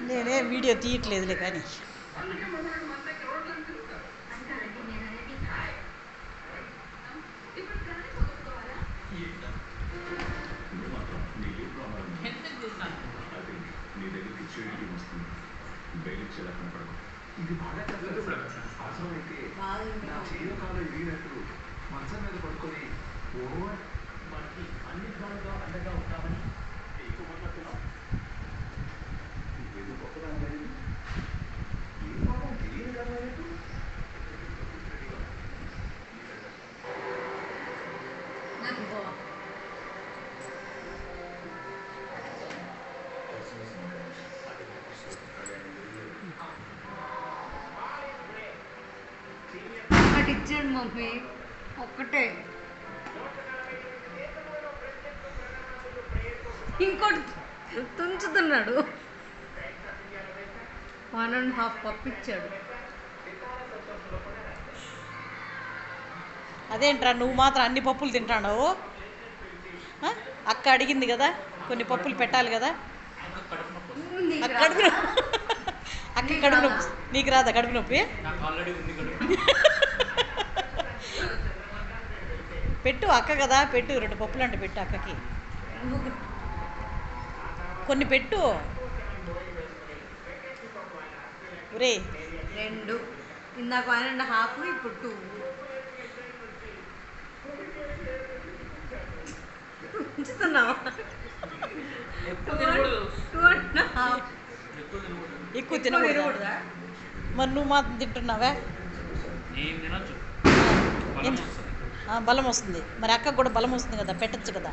నేనే వీడియో తీయట్లేదులే కానీ ఇది బాగా అవసరమైతే నా చేయ కాలం ఇరిగినట్టు మంచం మీద పడుకొని మనకి అన్ని విధాలుగా అండగా ఉంటామని ఏదో గొప్పదాని లేదు ఏ పాపం తెలియదు కదా ఇచ్చాడు మమ్మీ ఒక్కటే ఇంకోటి తుంచుతున్నాడు 1.5 కప్ ఇచ్చాడు. అదేంట్రా నువ్వు మాత్రం అన్ని పప్పులు తింటావు? అక్క అడిగింది కదా కొన్ని పప్పులు పెట్టాలి కదా. అక్క కడుపు నొప్పి నీకు రాదా? కడుపు నొప్పి పెట్టు అక్క కదా, పెట్టు 2 పప్పులు అంటే పెట్టు అక్కకి, కొన్ని పెట్టు. ఒరే 2 ఇందాక 1.5 ఇప్పుడు 2 ఉంచుతున్నావా? 2.5 ఎక్కువ తినకూడదా? మరి నువ్వు మాత్రం తింటున్నావా? బలం వస్తుంది. మరి అక్కకు కూడా బలం వస్తుంది కదా, పెట్టచ్చు కదా.